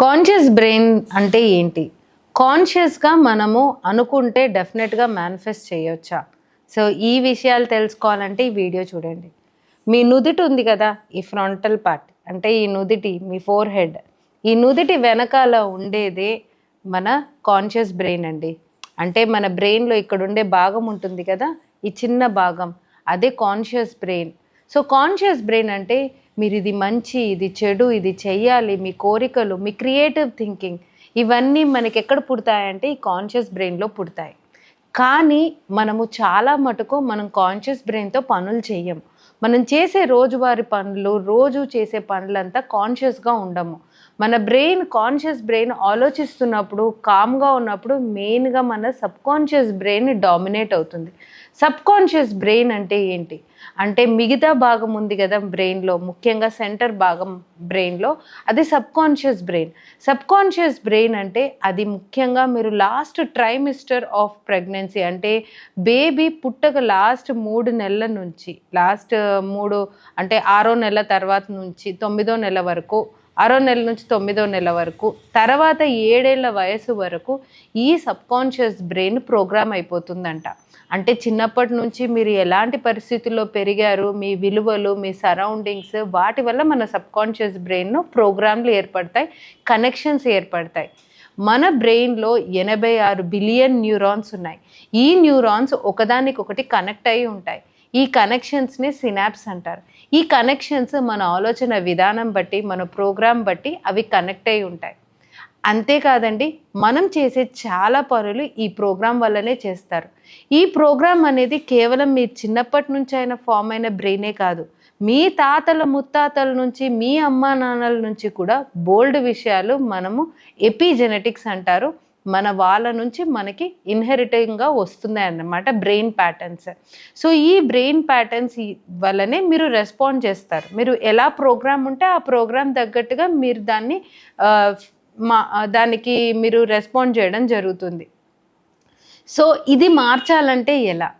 Conscious brain అంటే ఏంటి? కాన్షియస్‌గా మనము అనుకుంటే డెఫినెట్‌గా మేనిఫెస్ట్ చేయొచ్చా? సో, ఈ విషయాలు తెలుసుకోవాలంటే ఈ వీడియో చూడండి. మీ నుదిటి ఉంది కదా! ఈ ఫ్రంటల్ పార్ట్ అంటే ఈ నుదిటి మీ ఫోర్‌హెడ్. ఈ నుదిటి వెనకాల ఉండేదే మన కాన్షియస్ బ్రెయిన్ అండి. అంటే మన బ్రెయిన్‌లో ఇక్కడుండే భాగం ఉంటుంది కదా! ఈ చిన్న భాగం అదే conscious brain. So, conscious brain అంటే మీరిది మంచి, ఇది చెడు, ఇది చెయ్యాలి, మీ కోరికలు, మీ క్రియేటివ్ థింకింగ్ ఇవన్నీ మనకెక్కడ పుడతాయంటే ఈ కాన్షియస్ బ్రెయిన్‌లో పుడతాయి. కానీ మనము చాలా మటుకు మనం కాన్షియస్ బ్రెయిన్‌తో పనులు చెయ్యం. మనం చేసే రోజువారీ పనులు, రోజు చేసే పనులంతా కాన్షియస్‌గా ఉండము. మన బ్రెయిన్ కాన్షియస్ బ్రెయిన్ ఆలోచిస్తున్నప్పుడు, కామ్‌గా ఉన్నప్పుడు మెయిన్‌గా మన సబ్‌కాన్షియస్ బ్రెయిన్ డామినేట్ అవుతుంది. సబ్‌కాన్షియస్ బ్రెయిన్ అంటే ఏంటి? అంటే మిగతా భాగం ఉంది కదా బ్రెయిన్‌లో, ముఖ్యంగా సెంటర్ భాగం బ్రెయిన్‌లో అది సబ్‌కాన్షియస్ బ్రెయిన్. సబ్‌కాన్షియస్ బ్రెయిన్ అంటే అది ముఖ్యంగా మీరు లాస్ట్ ట్రైమిస్టర్ ఆఫ్ ప్రెగ్నెన్సీ అంటే బేబీ పుట్టక లాస్ట్ 3 నెలల నుంచి, లాస్ట్ 3 అంటే 6 నెల తర్వాత నుంచి 9 నెల వరకు, 6 నెల నుంచి 9 నెల వరకు, తర్వాత 7 ఏళ్ల వయసు వరకు ఈ సబ్‌కాన్షియస్ బ్రెయిన్ ప్రోగ్రామ్ అయిపోతుందంట. అంటే చిన్నప్పటి నుంచి మీరు ఎలాంటి పరిస్థితుల్లో పెరిగారు, మీ విలువలు, మీ సరౌండింగ్స్ వాటి వల్ల మన సబ్‌కాన్షియస్ బ్రెయిన్‌లో ప్రోగ్రామ్‌లు ఏర్పడతాయి, కనెక్షన్స్ ఏర్పడతాయి. మన బ్రెయిన్‌లో 86 బిలియన్ న్యూరాన్స్ ఉన్నాయి. ఈ న్యూరాన్స్ ఒకదానికొకటి కనెక్ట్ అయ్యి ఉంటాయి. ఈ కనెక్షన్స్‌ని సినాప్స్ అంటారు. ఈ కనెక్షన్స్ మన ఆలోచన విధానం బట్టి, మన ప్రోగ్రామ్ బట్టి అవి కనెక్ట్ అయ్యి ఉంటాయి. అంతేకాదండి, మనం చేసే చాలా పనులు ఈ ప్రోగ్రామ్ వల్లనే చేస్తారు. ఈ ప్రోగ్రామ్ అనేది కేవలం మీ చిన్నప్పటి నుంచి అయిన ఫామ్ అయిన బ్రెయినే కాదు. మీ తాతల ముత్తాతల నుంచి, మీ అమ్మా నాన్నల నుంచి కూడా బోలెడు విషయాలు మనము ఎపిజెనెటిక్స్ అంటారు. మన వాళ్ళ నుంచి మనకి ఇన్‌హెరిటింగ్‌గా వస్తున్నాయన్నమాట బ్రెయిన్ ప్యాటర్న్స్. సో, ఈ బ్రెయిన్ ప్యాటర్న్స్ వల్లనే మీరు రెస్పాండ్ చేస్తారు. మీరు ఎలా ప్రోగ్రామ్ ఉంటే ఆ ప్రోగ్రామ్ తగ్గట్టుగా మీరు దాన్ని ఆహ్, దానికి మీరు రెస్పాండ్ చేయడం జరుగుతుంది. సో, ఇది మార్చాలంటే ఎలా?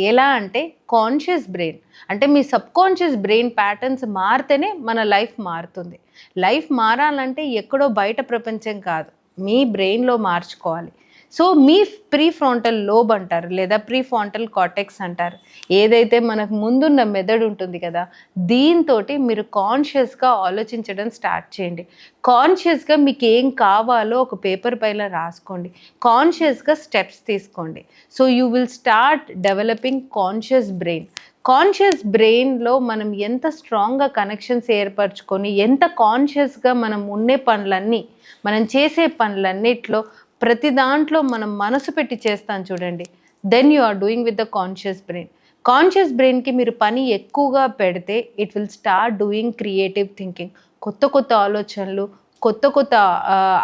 ఎలా అంటే కాన్షియస్ బ్రెయిన్ అంటే మీ సబ్‌కాన్షియస్ బ్రెయిన్ ప్యాటర్న్స్ మారితేనే మన లైఫ్ మారుతుంది. లైఫ్ మారాలంటే ఎక్కడో బయట ప్రపంచం కాదు. మీ బ్రెయిన్‌లో మార్చుకోవాలి. సో, మీ ప్రీ ఫ్రాంటల్ లోబ్ అంటారు లేదా ప్రీ ఫ్రాంటల్ కార్టెక్స్ అంటారు. ఏదైతే మనకు ముందున్న మెదడు ఉంటుంది కదా! దీంతోటి మీరు కాన్షియస్‌గా ఆలోచించడం స్టార్ట్ చేయండి. కాన్షియస్‌గా మీకేం కావాలో ఒక పేపర్ పైన రాసుకోండి. కాన్షియస్‌గా స్టెప్స్ తీసుకోండి. So, you will start developing conscious brain. Conscious బ్రెయిన్‌లో మనం ఎంత స్ట్రాంగ్‌గా కనెక్షన్స్ ఏర్పరచుకొని, ఎంత కాన్షియస్‌గా మనం ఉండే పనులన్నీ, మనం చేసే పనులన్నిట్లో ప్రతి దాంట్లో మనం మనసు పెట్టి చేస్తాం చూడండి. Then you are doing with the conscious brain. Conscious బ్రెయిన్‌కి మీరు పని ఎక్కువగా పెడితే it will start doing creative thinking. కొత్త కొత్త ఆలోచనలు, కొత్త కొత్త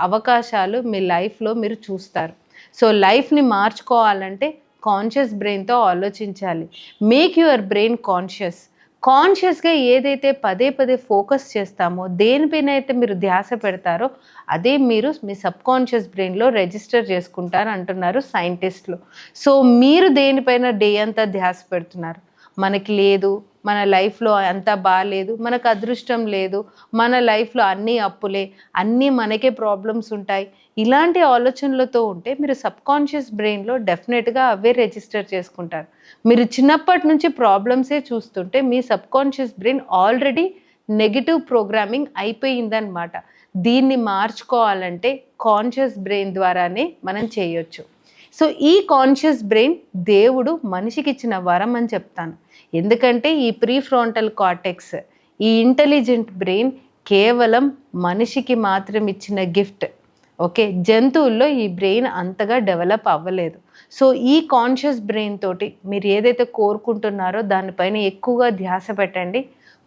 అవకాశాలు మీ లైఫ్‌లో మీరు చూస్తారు. సో, లైఫ్‌ని మార్చుకోవాలంటే కాన్షియస్ బ్రెయిన్‌తో ఆలోచించాలి. Make your brain conscious. కాన్షియస్‌గా ఏదైతే పదే పదే ఫోకస్ చేస్తామో, దేనిపైన అయితే మీరు ధ్యాస పెడతారో అదే మీరు మీ సబ్‌కాన్షియస్ బ్రెయిన్‌లో రిజిస్టర్ చేసుకుంటారు అంటున్నారు సైంటిస్టులు. సో, మీరు దేనిపైన డే అంతా ధ్యాస పెడుతున్నారు? మనకి లేదు, మన లైఫ్‌లో అంతా బాలేదు, మనకు అదృష్టం లేదు, మన లైఫ్‌లో అన్నీ అప్పులే, అన్నీ మనకే ప్రాబ్లమ్స్ ఉంటాయి. ఇలాంటి ఆలోచనలతో ఉంటే మీరు సబ్‌కాన్షియస్ బ్రెయిన్‌లో డెఫినెట్‌గా అవే రిజిస్టర్ చేసుకుంటారు. మీరు చిన్నప్పటి నుంచి ప్రాబ్లమ్సే చూస్తుంటే మీ subconscious brain already negative programming అయిపోయిందనమాట. దీన్ని మార్చుకోవాలంటే కాన్షియస్ బ్రెయిన్ ద్వారానే మనం చేయొచ్చు. సో, ఈ కాన్షియస్ బ్రెయిన్ దేవుడు మనిషికిచ్చిన వరం అని చెప్తాను. ఎందుకంటే ఈ ప్రీ ఫ్రాంటల్ కార్టెక్స్, ఈ ఇంటెలిజెంట్ బ్రెయిన్ కేవలం మనిషికి మాత్రం ఇచ్చిన గిఫ్ట్. ఓకే. జంతువుల్లో ఈ బ్రెయిన్ అంతగా డెవలప్ అవ్వలేదు. సో, ఈ కాన్షియస్ బ్రెయిన్ తోటి మీరు ఏదైతే కోరుకుంటున్నారో దానిపైన ఎక్కువగా ధ్యాస పెట్టండి.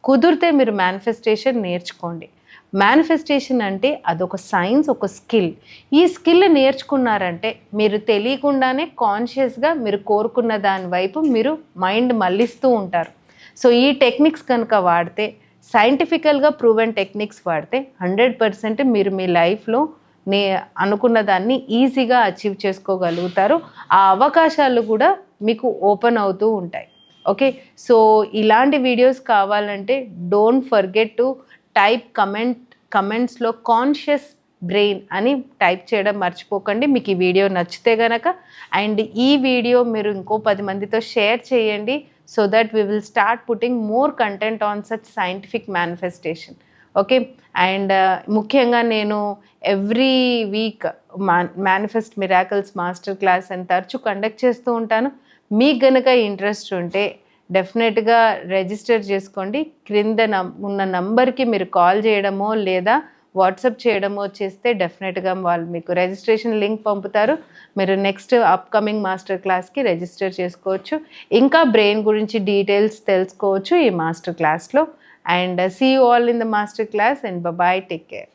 కుదిరితే మీరు మేనిఫెస్టేషన్ నేర్చుకోండి. మేనిఫెస్టేషన్ అంటే అదొక సైన్స్, ఒక స్కిల్. ఈ స్కిల్ నేర్చుకున్నారంటే మీరు తెలియకుండానే కాన్షియస్‌గా మీరు కోరుకున్న దాని వైపు మీరు మైండ్ మళ్ళిస్తూ ఉంటారు. సో, ఈ టెక్నిక్స్ కనుక వాడితే, సైంటిఫికల్‌గా ప్రూవెన్ టెక్నిక్స్ వాడితే 100% మీరు మీ లైఫ్‌లో నే అనుకున్న దాన్ని ఈజీగా అచీవ్ చేసుకోగలుగుతారు. ఆ అవకాశాలు కూడా మీకు ఓపెన్ అవుతూ ఉంటాయి. ఓకే. సో, ఇలాంటి వీడియోస్ కావాలంటే డోంట్ ఫర్గెట్ టు టైప్ కమెంట్స్‌లో కాన్షియస్ బ్రెయిన్ అని టైప్ చేయడం మర్చిపోకండి. మీకు ఈ వీడియో నచ్చితే గనక, అండ్ ఈ వీడియో మీరు ఇంకో 10 మందితో షేర్ చేయండి, so that we will start putting more content on such scientific manifestation. Okay. And ముఖ్యంగా నేను every week manifest miracles master class అని తరచు కండక్ట్ చేస్తూ ఉంటాను. మీకు గనక ఇంట్రెస్ట్ ఉంటే డెఫినెట్గా రిజిస్టర్ చేసుకోండి. క్రింద ఉన్న నంబర్కి మీరు కాల్ చేయడమో లేదా వాట్సాప్ చేయడమో చేస్తే డెఫినెట్గా వాళ్ళు మీకు రిజిస్ట్రేషన్ లింక్ పంపుతారు. మీరు నెక్స్ట్ అప్కమింగ్ మాస్టర్ క్లాస్కి రిజిస్టర్ చేసుకోవచ్చు. ఇంకా బ్రెయిన్ గురించి డీటెయిల్స్ తెలుసుకోవచ్చు ఈ మాస్టర్ క్లాస్లో. And see you all in the master class, and bye bye, take care.